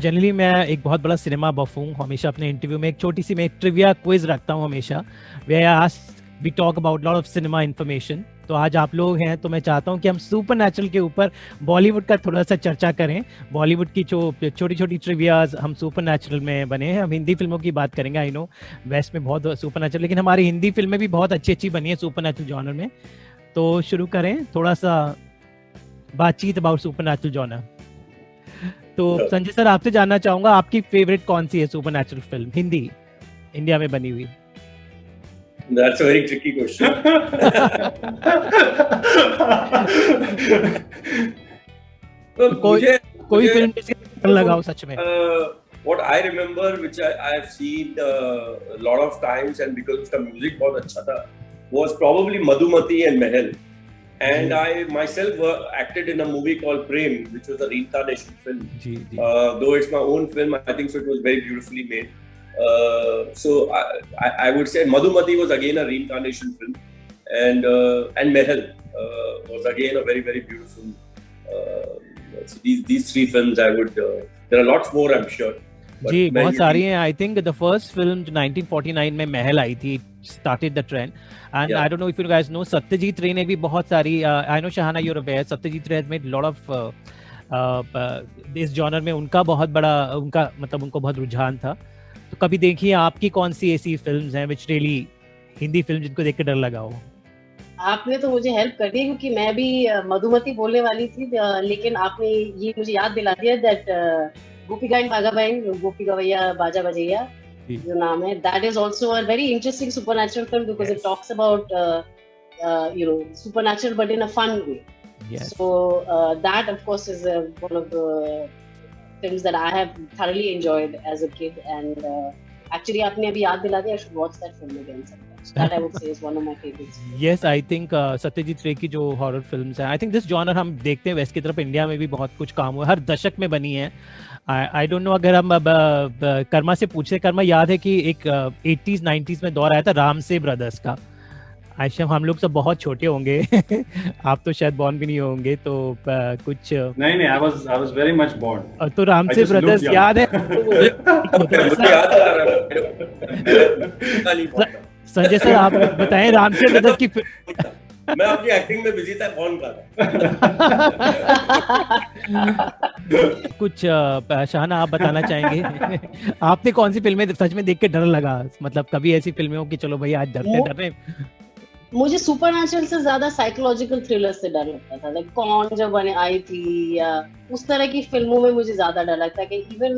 Generally मैं एक बहुत बड़ा सिनेमा बफ हूँ। हमेशा अपने इंटरव्यू में एक छोटी सी मैं एक ट्रिविया क्विज रखता हूँ हमेशा, we talk about lot of cinema information. तो आज आप लोग हैं तो मैं चाहता हूँ कि हम सुपर नेचुरल के ऊपर बॉलीवुड का थोड़ा सा चर्चा करें। बॉलीवुड की जो छोटी छोटी ट्रिवियाज हम सुपर नेचुरल में बने हैं। हम हिंदी फिल्मों की बात करेंगे। आई नो वेस्ट में बहुत सुपर नेचुरल, लेकिन हमारी हिंदी फिल्में भी बहुत अच्छी अच्छी बनी है सुपर नेचुरल जॉनर में। तो शुरू करें थोड़ा सा बातचीत अबाउट सुपर नेचुरल जॉनर। तो संजय सर, आपसे जानना चाहूंगा आपकी फेवरेट कौन सी है super natural film Hindi India में बनी हुई? That's a very tricky question. कोई फिल्म जिसके लगाओ सच में। What I remember, which I've seen a lot of times, and because उसका music बहुत अच्छा था, was probably Madhumati and Mahal. And I myself acted in a movie called Prem, which was a reincarnation film. Though it's my own film, I think so it was very beautifully made. So I would say Madhumati was again a reincarnation film, and Mahal was again a very very beautiful. So these three films I would. There are lots more, I'm sure. जी बहुत सारी हैं। I think the first film जो 1949 में महल आई थी started the trend, and I don't know if you guys know Satyajit Ray ने भी बहुत सारी, I know Shahana you are aware, Satyajit Ray has made lot of इस जॉनर में उनका बहुत बड़ा उनका मतलब उनको बहुत रुझान था। तो कभी देखिए आपकी कौन सी ऐसी फिल्म्स हैं व्हिच रियली हिंदी फिल्म जिनको देख के डर लगा हो? आपने तो मुझे हेल्प कर दी क्योंकि मैं भी मधुमती बोलने वाली थी, लेकिन आपने ये मुझे याद दिला दिया दैट गोपिका एंड बागा बहन, गोपी गवैया बाजा बजैया जो नाम है, that is also a very interesting supernatural film because it talks about supernatural but in a fun way. So that of course is one of the films that I have thoroughly enjoyed as a kid, and actually आपने अभी याद दिला दिया, I should watch that film again sometime. So that I would say is one of my favorites. Yes, I think Satyajit रे की जो horror films हैं, I think this genre हम देखते हैं वेस्ट की तरफ, इंडिया में भी बहुत कुछ काम हुआ, हर दशक में बनी है। आई डोंट नो अगर हम कर्मा से पूछे, कर्मा याद है कि एक 80s 90s में दौर आया था रामसे ब्रदर्स का। आयशा हम लोग सब बहुत छोटे होंगे आप तो शायद बॉर्न भी नहीं होंगे, तो कुछ नहीं I was very much born. तो रामसे ब्रदर्स याद है? संजय सर आप बताएं रामसे ब्रदर्स की। मैं अपनी एक्टिंग में बिजी था, कौन कर कुछ शहाना आप बताना चाहेंगे आपने कौन सी फिल्में सच में देख के डर लगा? मतलब कभी ऐसी फिल्में हो कि चलो भाई आज डर रहे। मुझे सुपरनैचुरल से ज्यादा साइकोलॉजिकल थ्रिलर से डर लगता था, लाइक कौन जब आई थी या उस तरह की फिल्मों में मुझे ज्यादा डर लगता है कि इवन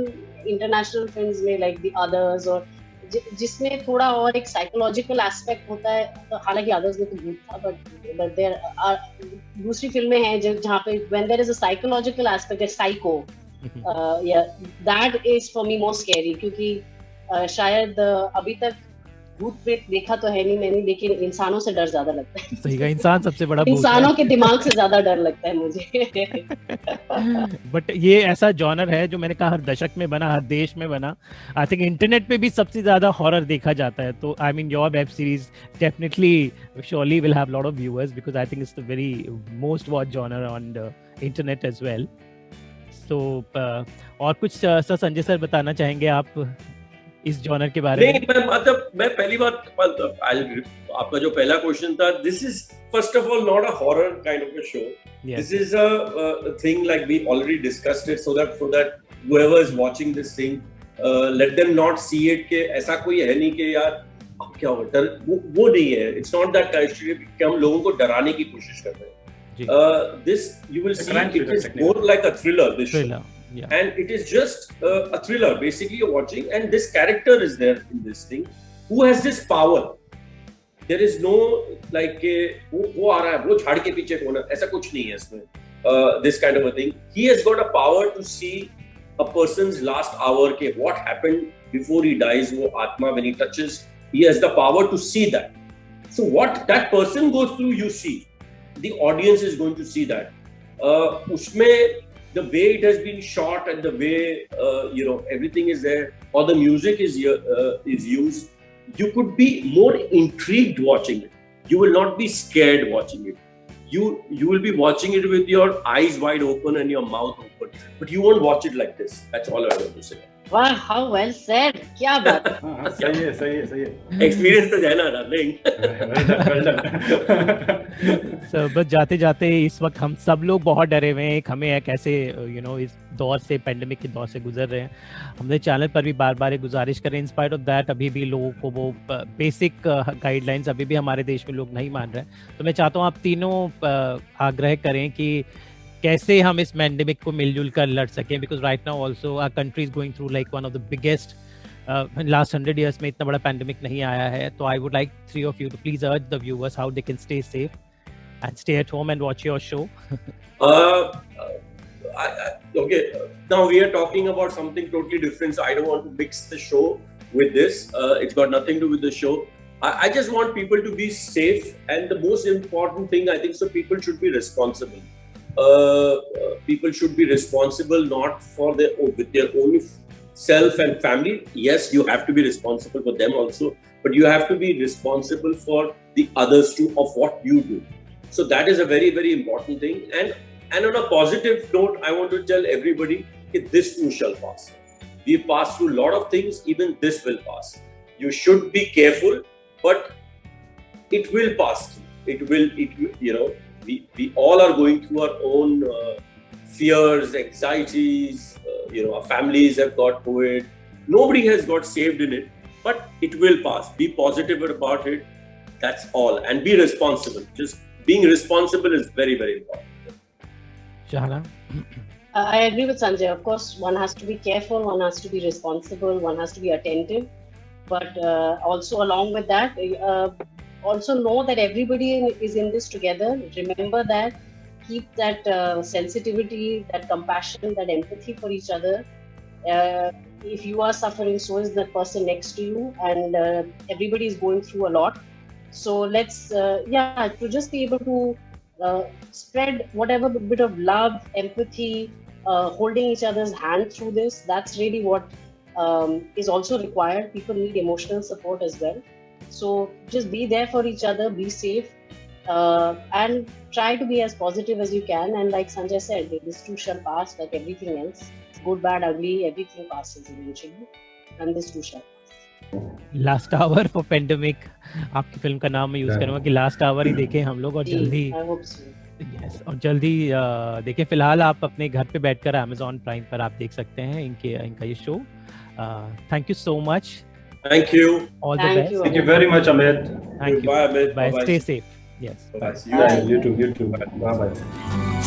इंटरनेशनल फिल्म्स में लाइक द अदर्स, और जिसमें थोड़ा और एक साइकोलॉजिकल एस्पेक्ट होता है। तो हालांकि अदर्स में तो भूत था, बट देयर आर दूसरी फिल्में हैं जहाँ पे when there is a psychological aspect, psycho, या that is for me more scary, क्योंकि शायद अभी तक भूत प्रेत देखा तो है नहीं मैंने, लेकिन इंसानों से डर ज्यादा लगता है। सही कहा, इंसान सबसे बड़ा इंसानों के दिमाग से ज्यादा डर लगता है मुझे। बट ये ऐसा जॉनर है जो मैंने कहा हर दशक में बना, हर देश में बना। आई थिंक इंटरनेट पे भी सबसे ज्यादा हॉरर देखा जाता है। तो I mean your web series definitely surely will have lot of viewers because I think it's the very most watch genre on the internet as well. So और कुछ सर संजय सर बताना चाहेंगे आप इस जॉनर के बारे में? मतलब मैं पहली बात, आपका जो पहला क्वेश्चन था, this is first of all not a horror kind of a show, this is a thing like we already discussed it, so that whoever is watching this thing let them not see it कि ऐसा कोई है नहीं कि यार अब क्या होगा, डर वो नहीं है। इट्स नॉट दैट काइंड कि हम लोगों को डराने की कोशिश कर रहे हैं। This you will see it is more like a thriller, this show. Yeah. And it is just a thriller. Basically, you're watching, and this character is there in this thing, who has this power. There is no like वो आ रहा है, वो झाड़ के पीछे कौन है, ऐसा कुछ नहीं है इसमें. This kind of a thing. He has got a power to see a person's last hour. के what happened before he dies. वो आत्मा when he touches, he has the power to see that. So what that person goes through, you see. The audience is going to see that. उसमें the way it has been shot and the way everything is there, or the music is used, you could be more intrigued watching it. You will not be scared watching it. you will be watching it with your eyes wide open and your mouth open, but you won't watch it like this. That's all I want to say. Wow, how well said. क्या बात है. हाँ, सही है, सही है, सही है. Experience तो है ना, darling. Well done. So, बस जाते जाते इस वक्त हम सब लोग बहुत डरे हुए हैं. हमें एक ऐसे इस दौर से, पेंडेमिक के दौर से गुजर रहे हैं. हमने चैनल पर भी बार बार एक गुजारिश करें. इन स्पाइट ऑफ दैट अभी भी लोगों को वो बेसिक गाइडलाइंस अभी भी हमारे देश में लोग नहीं मान रहे हैं. तो मैं चाहता हूँ आप तीनों आग्रह करें कि कैसे हम इस पैंडेमिक को मिलजुल कर लड़ सकें, because right now also our country is going through like one of the biggest last 100 years में इतना बड़ा पैंडेमिक नहीं आया है. तो I would like 3 of you to please urge the viewers how they can stay safe and stay at home and watch your show. Okay, now we are talking about something totally different, so I don't want to mix the show with this. It's got nothing to do with the show. I just want people to be safe, and the most important thing I think, so people should be responsible. People should be responsible not for with their own self and family. Yes, you have to be responsible for them also, but you have to be responsible for the others too, of what you do. So that is a very, very important thing. And on a positive note, I want to tell everybody that this too shall pass. We pass through a lot of things, even this will pass. You should be careful, but it will pass through. We all are going through our own fears, anxieties. Our families have got COVID. Nobody has got saved in it, but it will pass. Be positive about it. That's all, and be responsible. Just being responsible is very, very important. Shahana? I agree with Sanjay. Of course, one has to be careful, one has to be responsible, one has to be attentive. But also along with that, also know that everybody is in this together. Remember that. Keep that sensitivity, that compassion, that empathy for each other. If you are suffering, so is the person next to you, and everybody is going through a lot. So let's, to just be able to spread whatever bit of love, empathy, holding each other's hand through this. That's really what is also required. People need emotional support as well. So just be there for each other, be safe, and try to be as positive as you can. And like Sanjay said, this too shall pass, like everything else. Good, bad, ugly, everything passes eventually. And this too shall pass. Last hour for pandemic, आपकी film का नाम मैं use करूंगा कि last hour ही देखें हम लोग, और जल्दी यस और जल्दी देखें. फिलहाल आप अपने घर पे बैठकर Amazon Prime पर आप देख सकते हैं इनका ये show. Thank you so much. Thank you. All the best. Thank you very much, Amit. Thank you. Bye, Amit. Bye. Bye-bye. Stay safe. Yes. Bye. You too. Bye bye.